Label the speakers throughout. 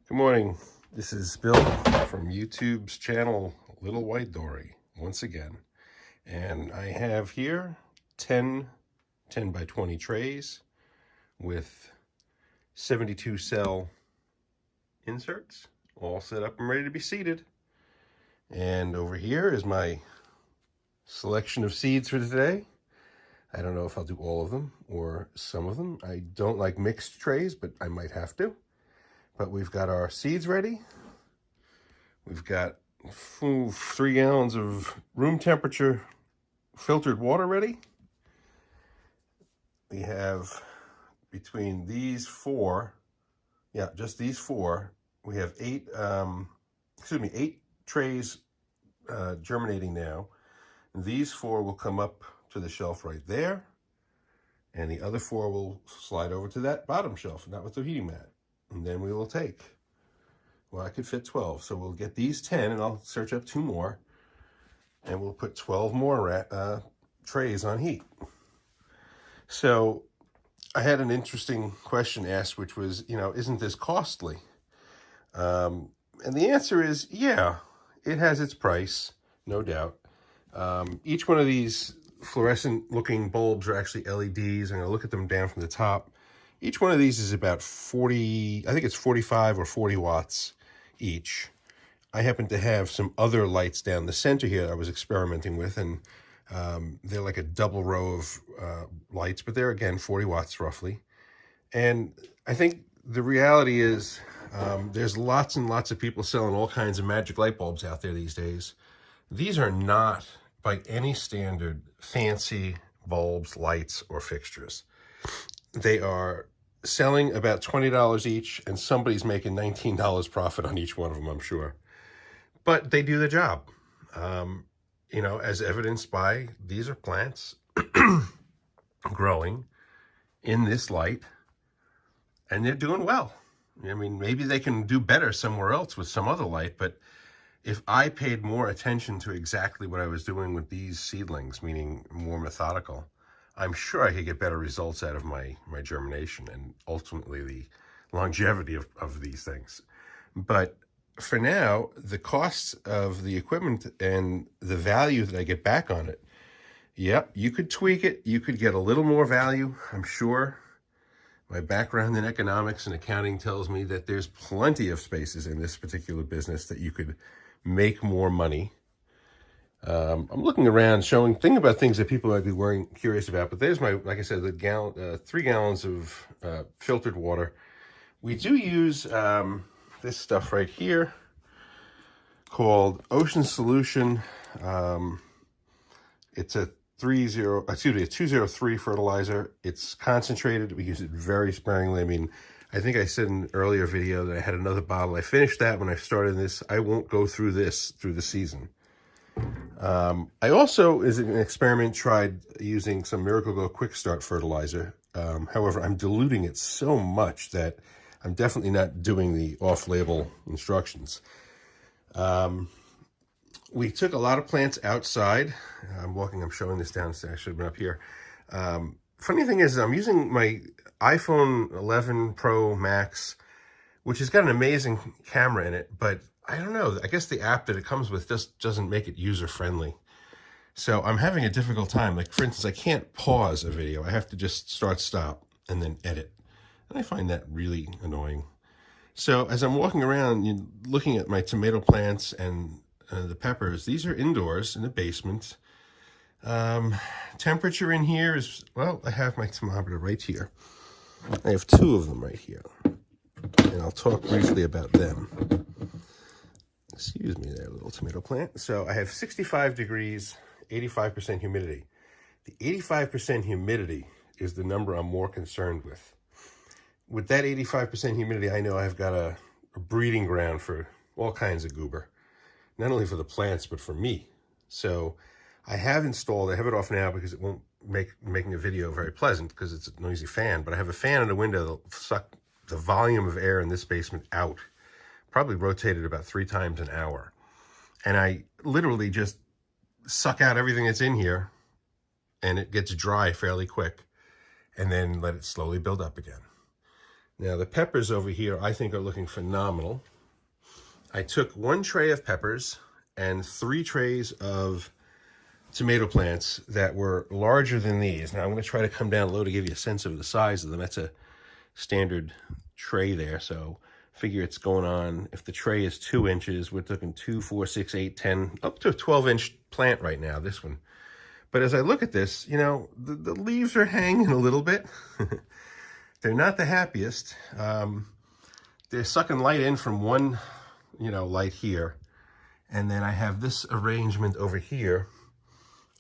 Speaker 1: Good morning. This is Bill from YouTube's channel, Little White Dory, once again. And I have here 10 by 20 trays with 72 cell inserts, all set up and ready to be seeded. And over here is my selection of seeds for today. I don't know if I'll do all of them or some of them. I don't like mixed trays, but I might have to. But we've got our seeds ready. We've got 3 gallons of room temperature filtered water ready. We have between these 4, just these 4, we have 8 trays germinating now. These 4 will come up to the shelf right there, and the other 4 will slide over to that bottom shelf, not with the heating mat. And then we will take, well, I could fit 12. So we'll get these 10, and I'll search up 2 more, and we'll put 12 more trays on heat. So I had an interesting question asked, which was, isn't this costly? And the answer is, yeah, it has its price, no doubt. Each one of these fluorescent looking bulbs are actually LEDs. I'm going to look at them down from the top. Each one of these is about 40, I think it's 45 or 40 watts each. I happen to have some other lights down the center here that I was experimenting with, and they're like a double row of lights, but they're, again, 40 watts roughly. And I think the reality is there's lots and lots of people selling all kinds of magic light bulbs out there these days. These are not, by any standard, fancy bulbs, lights, or fixtures. They are selling about $20 each, and somebody's making $19 profit on each one of them, I'm sure. But they do the job, as evidenced by these are plants growing in this light, and they're doing well. I mean, maybe they can do better somewhere else with some other light, but if I paid more attention to exactly what I was doing with these seedlings, meaning more methodical, I'm sure I could get better results out of my germination and ultimately the longevity of these things. But for now, the costs of the equipment and the value that I get back on it, yep, you could tweak it. You could get a little more value, I'm sure. My background in economics and accounting tells me that there's plenty of spaces in this particular business that you could make more money. I'm looking around think about things that people might be curious about, but there's like I said, the 3 gallons of filtered water. We do use this stuff right here called Ocean Solution. It's a 203 fertilizer. It's concentrated. We use it very sparingly. I mean, I think I said in an earlier video that I had another bottle. I finished that when I started this. I won't go through this through the season. I also, as an experiment, tried using some Miracle-Gro Quick Start fertilizer. However, I'm diluting it so much that I'm definitely not doing the off-label instructions. We took a lot of plants outside. I'm showing this downstairs. I should have been up here. Funny thing is, I'm using my iPhone 11 Pro Max, which has got an amazing camera in it, but I don't know. I guess the app that it comes with just doesn't make it user-friendly. So I'm having a difficult time. Like, for instance, I can't pause a video. I have to just stop, and then edit. And I find that really annoying. So as I'm walking around, looking at my tomato plants and the peppers, these are indoors in the basement. Temperature in here is, well, I have my thermometer right here. I have 2 of them right here. And I'll talk briefly about them. Excuse me there, little tomato plant. So I have 65 degrees, 85% humidity. The 85% humidity is the number I'm more concerned with. With that 85% humidity, I know I've got a breeding ground for all kinds of goober. Not only for the plants, but for me. So I have it off now because it won't make making a video very pleasant because it's a noisy fan, but I have a fan in the window that'll suck the volume of air in this basement out. Probably rotated about 3 times an hour. And I literally just suck out everything that's in here, and it gets dry fairly quick, and then let it slowly build up again. Now the peppers over here I think are looking phenomenal. I took 1 tray of peppers and 3 trays of tomato plants that were larger than these. Now I'm going to try to come down low to give you a sense of the size of them. That's a standard tray there, so figure it's going on, if the tray is 2 inches, we're talking 2, 4, 6, 8, 10, up to a 12-inch plant right now, this one. But as I look at this, you know, the leaves are hanging a little bit. They're not the happiest. They're sucking light in from one, you know, light here. And then I have this arrangement over here,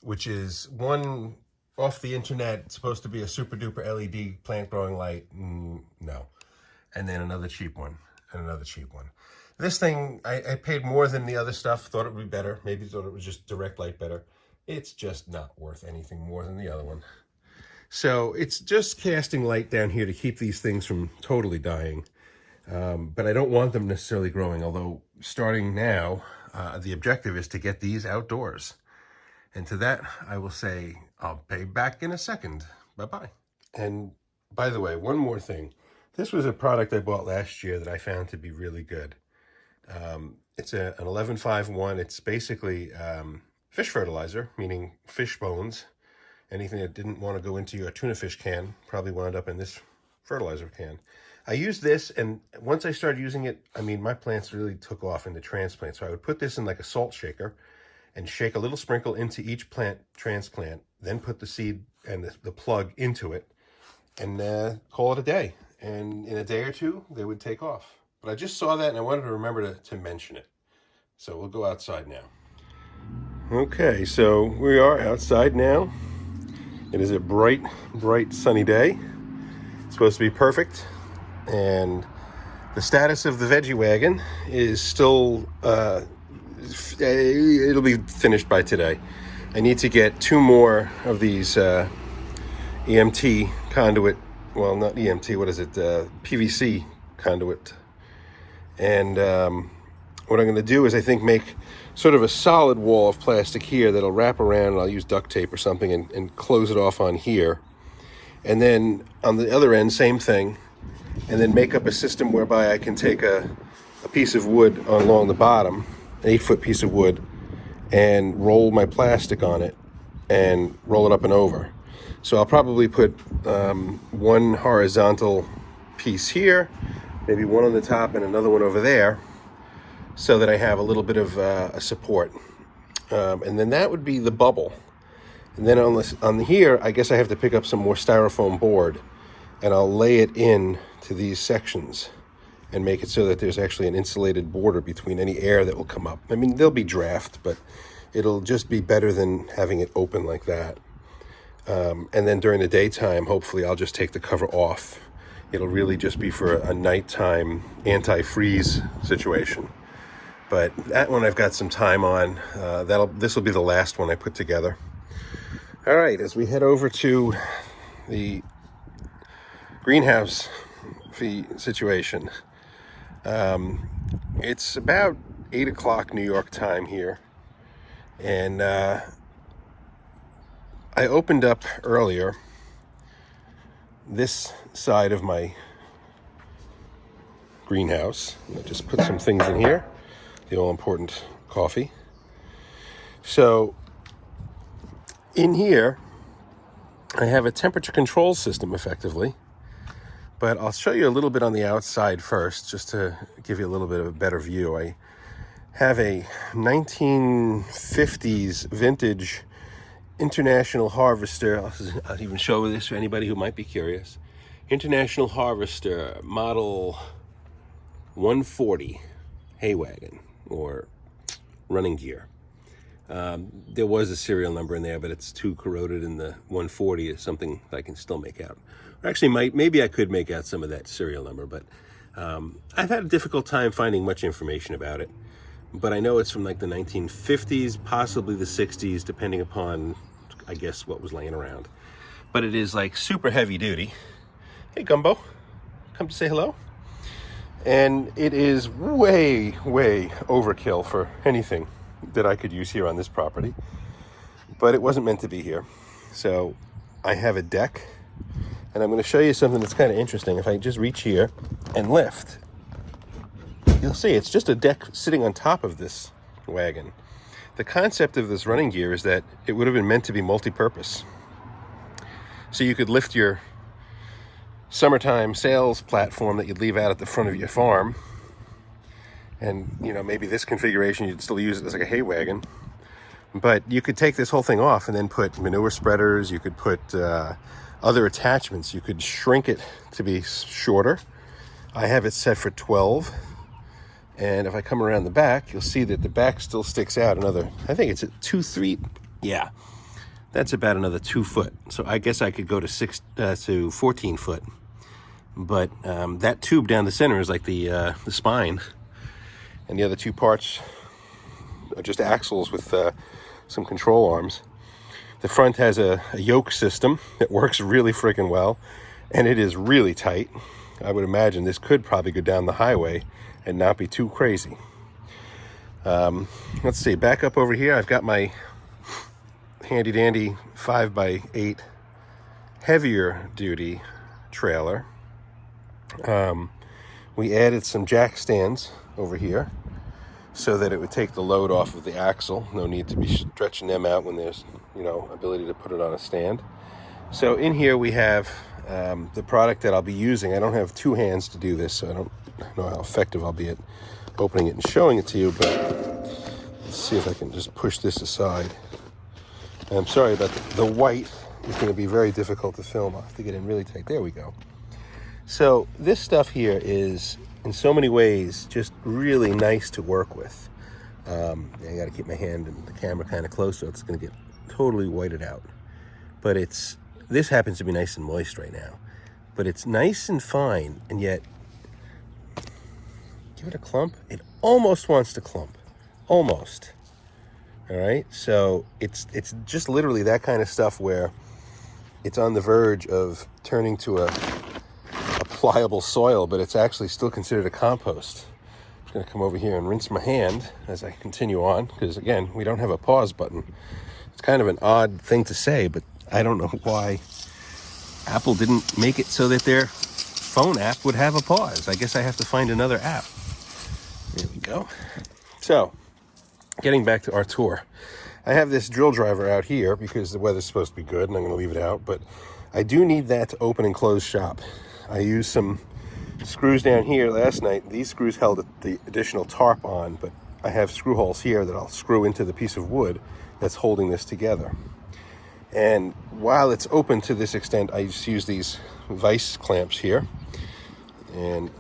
Speaker 1: which is one off the internet. It's supposed to be a super duper LED plant growing light. No. And then another cheap one and another cheap one. This thing, I paid more than the other stuff. Thought it would be better. Maybe thought it was just direct light better. It's just not worth anything more than the other one. So it's just casting light down here to keep these things from totally dying. But I don't want them necessarily growing, although starting now, the objective is to get these outdoors. And to that, I will say, I'll pay back in a second. Bye-bye. And by the way, one more thing. This was a product I bought last year that I found to be really good. It's an 1151. It's basically fish fertilizer, meaning fish bones. Anything that didn't want to go into your tuna fish can probably wound up in this fertilizer can. I used this, and once I started using it, I mean, my plants really took off into transplant. So I would put this in like a salt shaker and shake a little sprinkle into each plant transplant, then put the seed and the plug into it, and call it a day. And in a day or two, they would take off. But I just saw that, and I wanted to remember to mention it. So we'll go outside now. Okay, so we are outside now. It is a bright, bright sunny day. It's supposed to be perfect. And the status of the veggie wagon is still, it'll be finished by today. I need to get 2 more of these EMT conduit, well, not EMT, what is it, PVC conduit. And what I'm going to do is I think make sort of a solid wall of plastic here that'll wrap around, and I'll use duct tape or something and close it off on here. And then on the other end, same thing, and then make up a system whereby I can take a piece of wood along the bottom, an 8-foot piece of wood, and roll my plastic on it and roll it up and over. So I'll probably put 1 horizontal piece here, maybe 1 on the top and another one over there, so that I have a little bit of a support. And then that would be the bubble. And then on here, I guess I have to pick up some more styrofoam board, and I'll lay it in to these sections and make it so that there's actually an insulated border between any air that will come up. I mean, there'll be draft, but it'll just be better than having it open like that. And then during the daytime, hopefully I'll just take the cover off. It'll really just be for a nighttime anti-freeze situation. But that one I've got some time on. This will be the last one I put together. All right, as we head over to the greenhouse fee situation. It's about 8 o'clock New York time here. And I opened up earlier this side of my greenhouse. I just put some things in here. The all-important coffee. So in here, I have a temperature control system effectively, but I'll show you a little bit on the outside first, just to give you a little bit of a better view. I have a 1950s vintage International Harvester. I'll even show this for anybody who might be curious. International Harvester model 140 hay wagon, or running gear. There was a serial number in there, but it's too corroded, in the 140 is something I can still make out. Or actually, maybe I could make out some of that serial number, but I've had a difficult time finding much information about it. But I know it's from like the 1950s, possibly the 60s, depending upon, I guess, what was laying around. But it is like super heavy duty. Hey, Gumbo, come to say hello. And it is way, way overkill for anything that I could use here on this property. But it wasn't meant to be here. So I have a deck And I'm going to show you something that's kind of interesting. If I just reach here and lift, you'll see it's just a deck sitting on top of this wagon. The concept of this running gear is that it would have been meant to be multi-purpose. So you could lift your summertime sales platform that you'd leave out at the front of your farm, and maybe this configuration you'd still use it as like a hay wagon, but you could take this whole thing off and then put manure spreaders. You could put other attachments. You could shrink it to be shorter. I have it set for 12, and if I come around the back, you'll see that the back still sticks out another, I think it's at 2-3, yeah, that's about another 2 foot. So I guess I could go to 14 foot. But that tube down the center is like the spine, and the other 2 parts are just axles with some control arms. The front has a yoke system that works really freaking well, and it is really tight. I would imagine this could probably go down the highway and not be too crazy. Let's see, back up over here, I've got my handy dandy 5x8 heavier duty trailer. We added some jack stands over here so that it would take the load off of the axle. No need to be stretching them out when there's ability to put it on a stand. So in here we have the product that I'll be using. I don't have 2 hands to do this, so I don't know how effective I'll be at opening it and showing it to you, but let's see if I can just push this aside. And I'm sorry about the white. It's going to be very difficult to film. I'll have to get in really tight. There we go. So this stuff here is, in so many ways, just really nice to work with. I got to keep my hand and the camera kind of close so it's going to get totally whited out. But this happens to be nice and moist right now. But it's nice and fine, and yet, give it a clump. It almost wants to clump. Almost. All right? So it's just literally that kind of stuff where it's on the verge of turning to a pliable soil, but it's actually still considered a compost. I'm going to come over here and rinse my hand as I continue on, because again, we don't have a pause button. It's kind of an odd thing to say, but I don't know why Apple didn't make it so that their phone app would have a pause. I guess I have to find another app. There we go. So, getting back to our tour. I have this drill driver out here because the weather's supposed to be good, and I'm going to leave it out, but I do need that to open and close shop. I used some screws down here last night. These screws held the additional tarp on, but I have screw holes here that I'll screw into the piece of wood that's holding this together. And while it's open to this extent, I just use these vice clamps here. And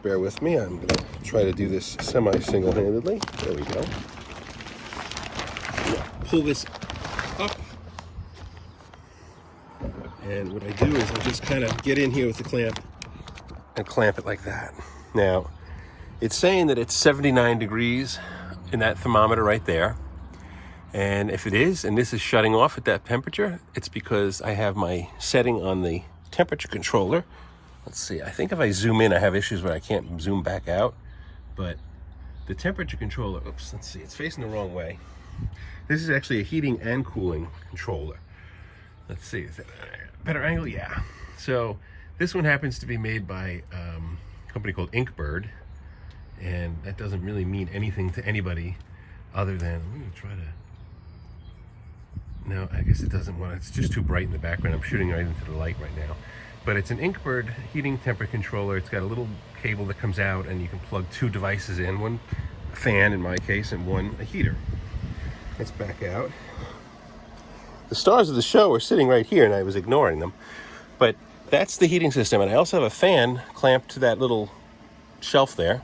Speaker 1: bear with me, I'm going to try to do this semi-single-handedly. There we go. Pull this up. And what I do is I just kind of get in here with the clamp and clamp it like that. Now, it's saying that it's 79 degrees in that thermometer right there. And if it is, and this is shutting off at that temperature, it's because I have my setting on the temperature controller. Let's see, I think if I zoom in, I have issues where I can't zoom back out. But the temperature controller, oops, let's see, it's facing the wrong way. This is actually a heating and cooling controller. Let's see, is that a better angle? Yeah. So this one happens to be made by a company called Inkbird, and that doesn't really mean anything to anybody other than, I'm going to try to, no, I guess it doesn't want to, it's just too bright in the background. I'm shooting right into the light right now. But it's an Inkbird heating temperature controller. It's got a little cable that comes out, and you can plug 2 devices in, one a fan in my case, and one a heater. Let's back out. The stars of the show are sitting right here, and I was ignoring them. But that's the heating system, and I also have a fan clamped to that little shelf there,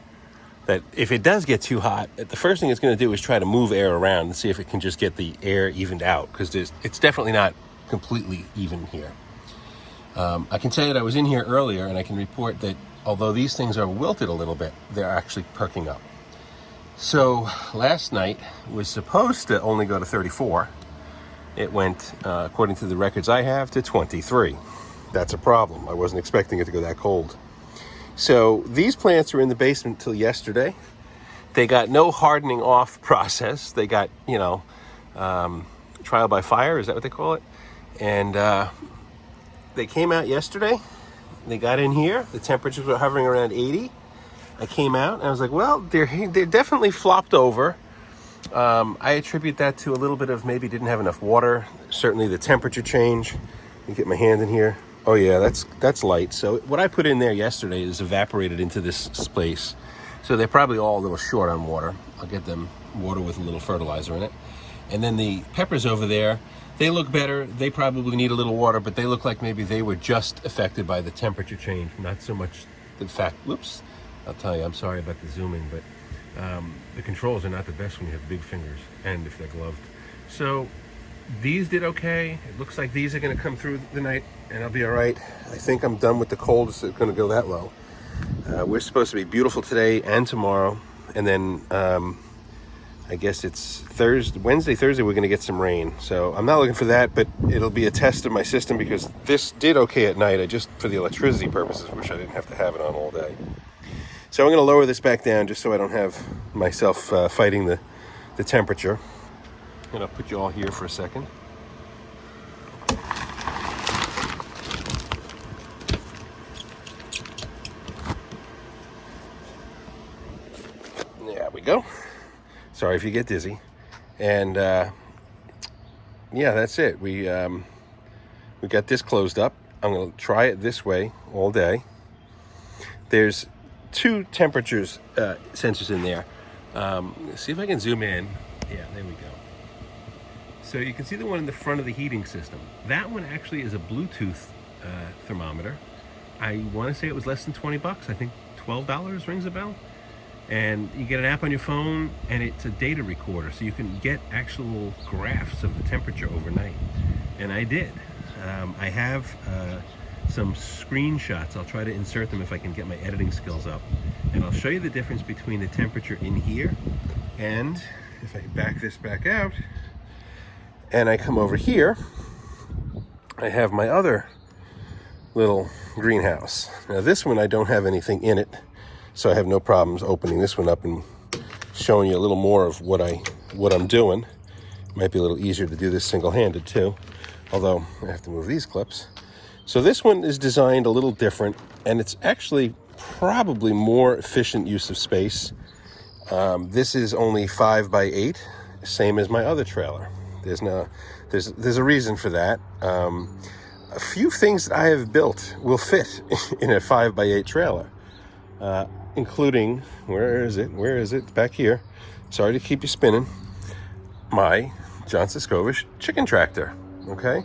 Speaker 1: that if it does get too hot, the first thing it's going to do is try to move air around and see if it can just get the air evened out, because it's definitely not completely even here. I can tell you that I was in here earlier, and I can report that although these things are wilted a little bit, they're actually perking up. So last night was supposed to only go to 34. It went, according to the records I have, to 23. That's a problem. I wasn't expecting it to go that cold. So these plants were in the basement till yesterday. They got no hardening off process. They got, trial by fire, is that what they call it? And they came out yesterday. They got in here. The temperatures were hovering around 80. I came out and I was like, well, they're definitely flopped over. I attribute that to a little bit of maybe didn't have enough water. Certainly the temperature change. Let me get my hand in here. Oh yeah, that's light. So what I put in there yesterday is evaporated into this space. So they're probably all a little short on water. I'll get them water with a little fertilizer in it. And then the peppers over there, they look better. They probably need a little water, but they look like maybe they were just affected by the temperature change, not so much the fact, whoops, I'll tell you, I'm sorry about the zooming, but the controls are not the best when you have big fingers and if they're gloved. So these did okay. It looks like these are gonna come through the night and I'll be all right. I think I'm done with the cold, it's gonna go that low. We're supposed to be beautiful today and tomorrow. And then I guess it's Wednesday, Thursday, we're gonna get some rain. So I'm not looking for that, but it'll be a test of my system because this did okay at night. I just, for the electricity purposes, wish I didn't have to have it on all day. So I'm gonna lower this back down just so I don't have myself fighting the temperature. And I'll put you all here for a second. There we go. Sorry if you get dizzy. And yeah, that's it. We got this closed up. I'm gonna try it this way all day. There's 2 temperatures sensors in there. See if I can zoom in. Yeah, there we go. So you can see the one in the front of the heating system. That one actually is a Bluetooth thermometer. I want to say it was less than 20 bucks. I think $12 rings a bell. And you get an app on your phone and it's a data recorder. So you can get actual graphs of the temperature overnight. And I did. I have some screenshots. I'll try to insert them if I can get my editing skills up. And I'll show you the difference between the temperature in here and if I can back this back out and I come over here, I have my other little greenhouse. Now this one I don't have anything in it, so I have no problems opening this one up and showing you a little more of what I'm doing. Might be a little easier to do this single-handed too, although I have to move these clips. So this one is designed a little different, and it's actually probably more efficient use of space. This is only 5 by 8, same as my other trailer. There's a reason for that. A few things that I have built will fit in a 5 by 8 trailer, including, where is it? It's back here. Sorry to keep you spinning. My Johnson Scovish chicken tractor, okay?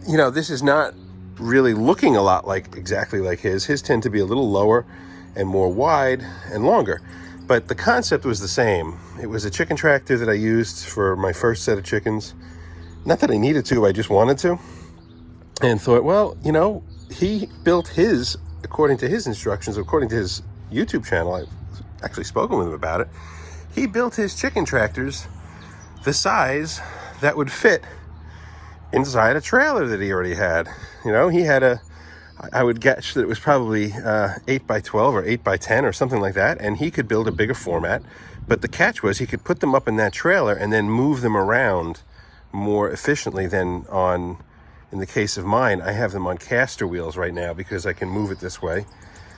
Speaker 1: You know, this is not really looking a lot like exactly like his. His tend to be a little lower and more wide and longer. But the concept was the same. It was a chicken tractor that I used for my first set of chickens. Not that I needed to, I just wanted to. And thought, well, you know, he built his, according to his instructions, according to his YouTube channel, I've actually spoken with him about it. He built his chicken tractors the size that would fit inside a trailer that he already had. You know, he had I would guess that it was probably 8 by 12 or 8 by 10 or something like that, and he could build a bigger format. But the catch was he could put them up in that trailer and then move them around more efficiently than in the case of mine, I have them on caster wheels right now because I can move it this way.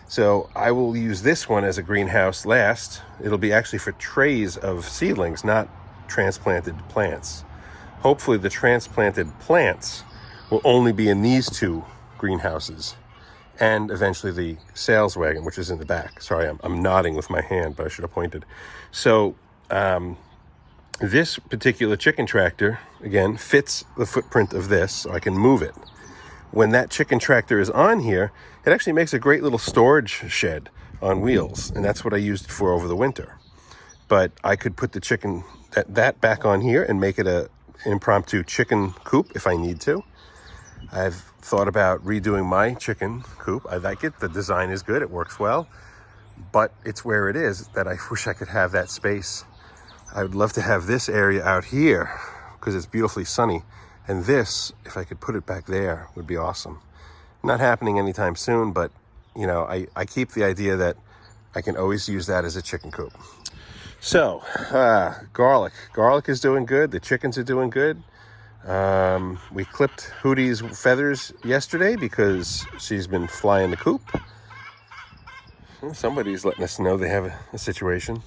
Speaker 1: So I will use this one as a greenhouse last. It'll be actually for trays of seedlings, not transplanted plants. Hopefully the transplanted plants will only be in these 2 greenhouses and eventually the sales wagon, which is in the back. Sorry, I'm nodding with my hand, but I should have pointed. So this particular chicken tractor, again, fits the footprint of this, so I can move it. When that chicken tractor is on here, it actually makes a great little storage shed on wheels, and that's what I used it for over the winter. But I could put the chicken, that back on here and make it an impromptu chicken coop if I need to. I've thought about redoing my chicken coop. I like it. The design is good. It works well. But it's where it is that I wish I could have that space. I would love to have this area out here because it's beautifully sunny. And this, if I could put it back there, would be awesome. Not happening anytime soon, but you know, I keep the idea that I can always use that as a chicken coop. So, garlic. Garlic is doing good. The chickens are doing good. We clipped Hootie's feathers yesterday because she's been flying the coop. Somebody's letting us know they have a situation.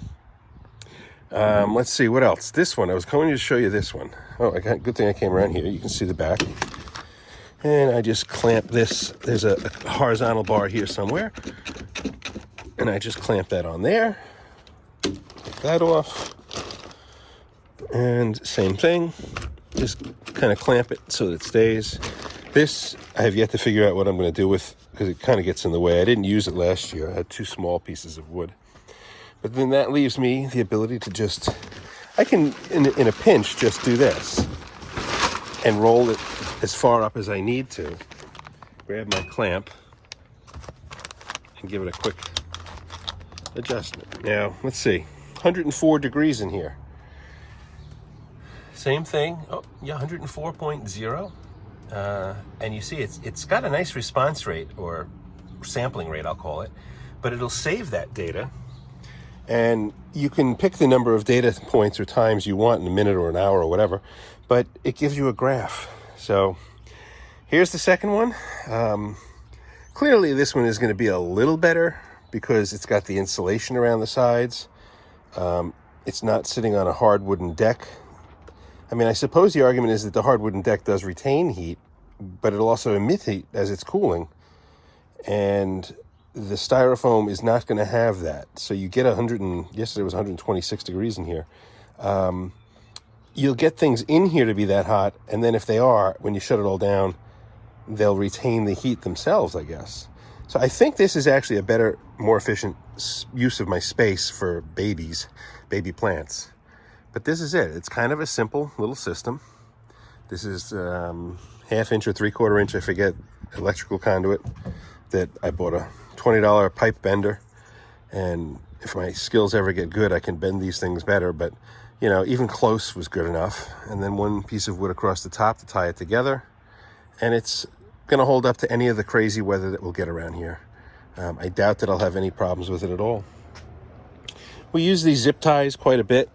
Speaker 1: Let's see, what else? This one, I was going to show you this one. Oh, good thing I came around here. You can see the back. And I just clamp this. There's a horizontal bar here somewhere. And I just clamp that on there. Take that off. And same thing. Just kind of clamp it so that it stays. This, I have yet to figure out what I'm going to do with, because it kind of gets in the way. I didn't use it last year. I had 2 small pieces of wood. But then that leaves me the ability to just, I can, in a pinch, just do this. And roll it as far up as I need to. Grab my clamp. And give it a quick adjustment. Now, let's see. 104 degrees in here. Same thing. Oh, yeah, 104.0. And you see it's got a nice response rate, or sampling rate, I'll call it. But it'll save that data. And you can pick the number of data points or times you want in a minute or an hour or whatever. But it gives you a graph. So here's the second one. Clearly this one is going to be a little better because it's got the insulation around the sides. It's not sitting on a hard wooden deck. I mean, I suppose the argument is that the hard wooden deck does retain heat, but it'll also emit heat as it's cooling. And the styrofoam is not going to have that. So you get yesterday was 126 degrees in here. You'll get things in here to be that hot, and then if they are, when you shut it all down, they'll retain the heat themselves, I guess. So I think this is actually a better, more efficient use of my space for baby plants. But this is it. It's kind of a simple little system. This is 1/2 inch or 3/4 inch, I forget, electrical conduit that I bought a $20 pipe bender. And if my skills ever get good, I can bend these things better. But, you know, even close was good enough. And then 1 piece of wood across the top to tie it together. And it's going to hold up to any of the crazy weather that we'll get around here. I doubt that I'll have any problems with it at all. We use these zip ties quite a bit.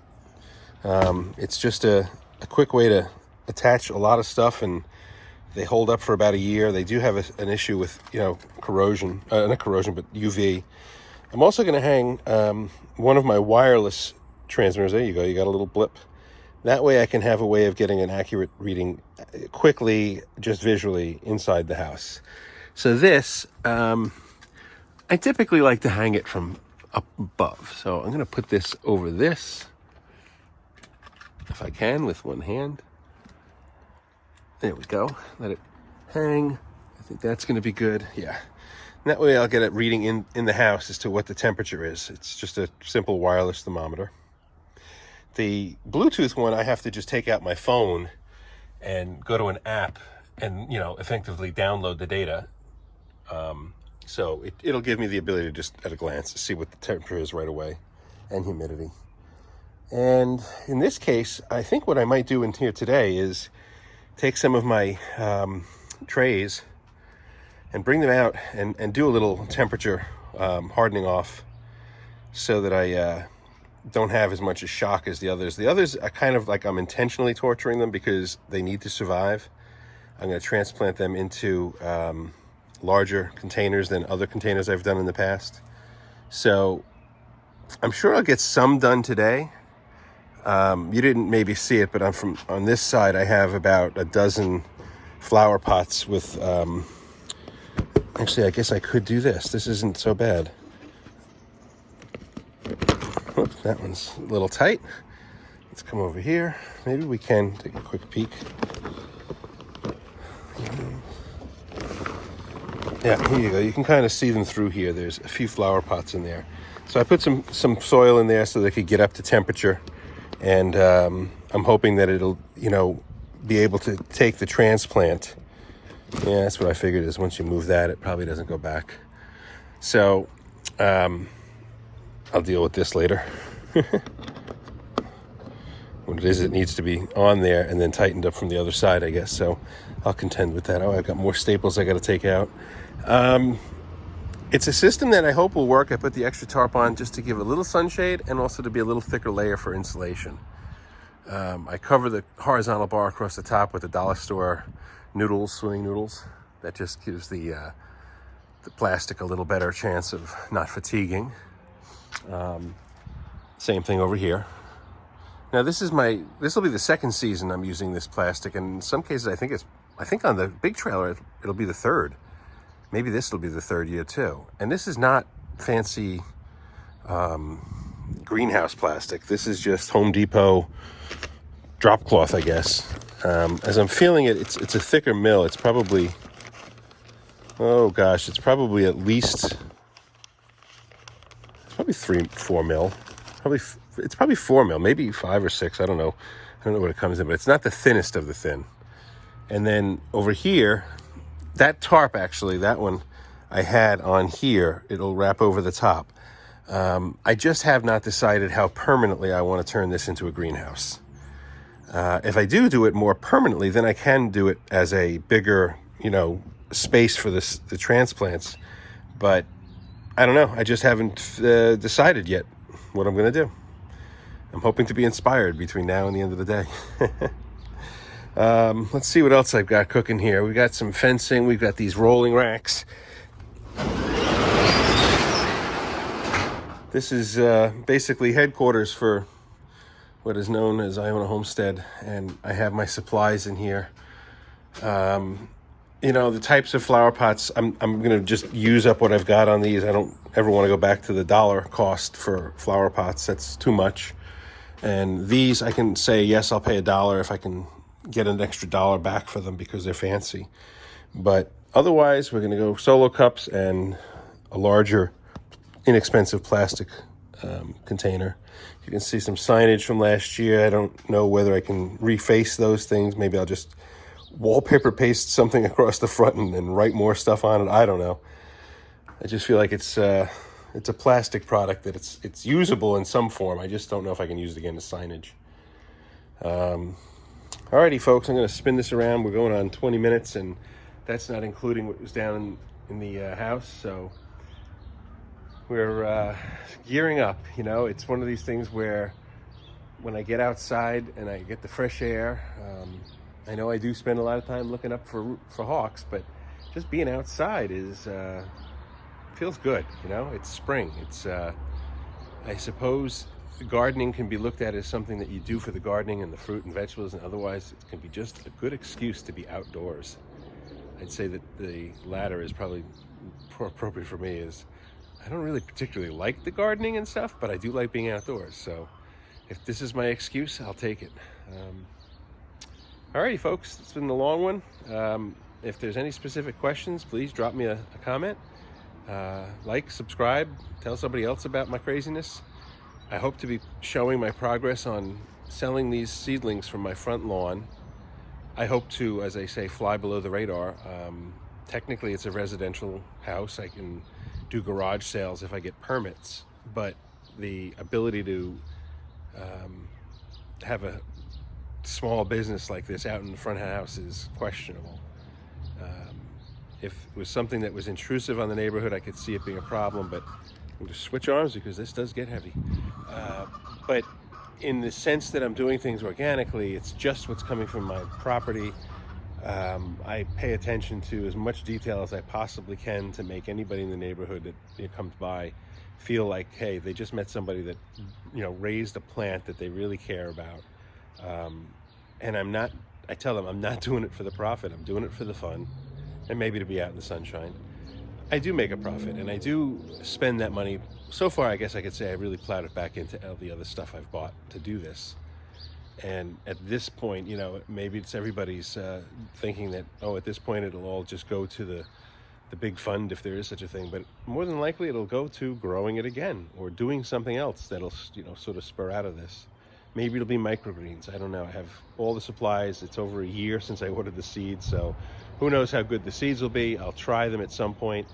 Speaker 1: It's just a quick way to attach a lot of stuff, and they hold up for about a year. They do have an issue with, corrosion, not corrosion, but UV. I'm also going to hang one of my wireless transmitters. There you go. You got a little blip. That way I can have a way of getting an accurate reading quickly, just visually inside the house. So this, I typically like to hang it from up above. So I'm going to put this over this, if I can, with one hand. There we go. Let it hang. I think that's going to be good. Yeah. And that way I'll get it reading in the house as to what the temperature is. It's just a simple wireless thermometer. The Bluetooth one, I have to just take out my phone and go to an app and, effectively download the data. So it'll give me the ability to just, at a glance, see what the temperature is right away, and humidity. And in this case, I think what I might do in here today is take some of my trays and bring them out and do a little temperature hardening off so that I don't have as much a shock as the others. The others are kind of like I'm intentionally torturing them because they need to survive. I'm going to transplant them into larger containers than other containers I've done in the past. So I'm sure I'll get some done today. You didn't maybe see it, but on this side I have about a dozen flower pots with, actually I guess I could do this. This isn't so bad. Oops, that one's a little tight. Let's come over here. Maybe we can take a quick peek. Yeah, here you go. You can kind of see them through here. There's a few flower pots in there. So I put some soil in there so they could get up to temperature. And I'm hoping that it'll, be able to take the transplant. Yeah, that's what I figured is once you move that, it probably doesn't go back. So I'll deal with this later. What it is, it needs to be on there and then tightened up from the other side, I guess. So I'll contend with that. Oh, I've got more staples I got to take out. It's a system that I hope will work. I put the extra tarp on just to give a little sunshade and also to be a little thicker layer for insulation. I cover the horizontal bar across the top with the dollar store noodles, swimming noodles. That just gives the plastic a little better chance of not fatiguing. Same thing over here. Now this will be the second season I'm using this plastic, and in some cases I think on the big trailer it'll be the third. Maybe this will be the third year too. And this is not fancy greenhouse plastic. This is just Home Depot drop cloth, I guess. As I'm feeling it, it's a thicker mill. It's probably, oh gosh, it's probably at least, it's probably 3-4 mil. It's probably 4 mil, maybe 5 or 6. I don't know what it comes in, but it's not the thinnest of the thin. And then over here, that tarp, actually, that one I had on here, it'll wrap over the top. I just have not decided how permanently I want to turn this into a greenhouse. If I do it more permanently, then I can do it as a bigger, space for the transplants. But I don't know. I just haven't decided yet what I'm going to do. I'm hoping to be inspired between now and the end of the day. Let's see what else I've got cooking here. We've got some fencing. We've got these rolling racks. This is basically headquarters for what is known as I Own a Homestead, and I have my supplies in here. The types of flower pots, I'm going to just use up what I've got on these. I don't ever want to go back to the dollar cost for flower pots. That's too much. And these, I can say, yes, I'll pay $1 if I can get an extra $1 back for them because they're fancy. But otherwise, we're going to go solo cups and a larger, inexpensive plastic container. You can see some signage from last year. I don't know whether I can reface those things. Maybe I'll just wallpaper paste something across the front and write more stuff on it. I don't know. I just feel like it's a plastic product that it's usable in some form. I just don't know if I can use it again as signage. Alrighty, folks, I'm going to spin this around. We're going on 20 minutes, and that's not including what was down in the house. So we're gearing up. It's one of these things where when I get outside and I get the fresh air, I know I do spend a lot of time looking up for hawks, but just being outside feels good. It's spring. It's I suppose gardening can be looked at as something that you do for the gardening and the fruit and vegetables, and otherwise it can be just a good excuse to be outdoors. I'd say that the latter is probably more appropriate for me. Is I don't really particularly like the gardening and stuff, but I do like being outdoors. So if this is my excuse, I'll take it. Alrighty, folks, it's been a long one. If there's any specific questions, please drop me a comment. Like, subscribe, tell somebody else about my craziness. I hope to be showing my progress on selling these seedlings from my front lawn. I hope to, as I say, fly below the radar. Technically, it's a residential house. I can do garage sales if I get permits, but the ability to have a small business like this out in the front of the house is questionable. If it was something that was intrusive on the neighborhood, I could see it being a problem, but we'll just switch arms because this does get heavy. But in the sense that I'm doing things organically, it's just what's coming from my property. I pay attention to as much detail as I possibly can to make anybody in the neighborhood that comes by feel like, hey, they just met somebody that raised a plant that they really care about. And I tell them I'm not doing it for the profit. I'm doing it for the fun and maybe to be out in the sunshine. I do make a profit, and I do spend that money. So far, I guess I could say I really plowed it back into all the other stuff I've bought to do this. And at this point, maybe it's everybody's thinking that, at this point it'll all just go to the big fund, if there is such a thing. But more than likely it'll go to growing it again or doing something else that'll sort of spur out of this. Maybe it'll be microgreens. I don't know. I have all the supplies. It's over a year since I ordered the seeds, so who knows how good the seeds will be. I'll try them at some point,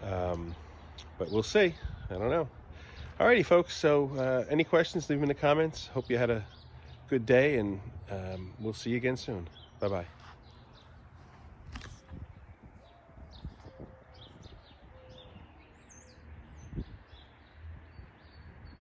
Speaker 1: but we'll see. I don't know. Alrighty, folks, so any questions, leave them in the comments. Hope you had a good day, and we'll see you again soon. Bye-bye.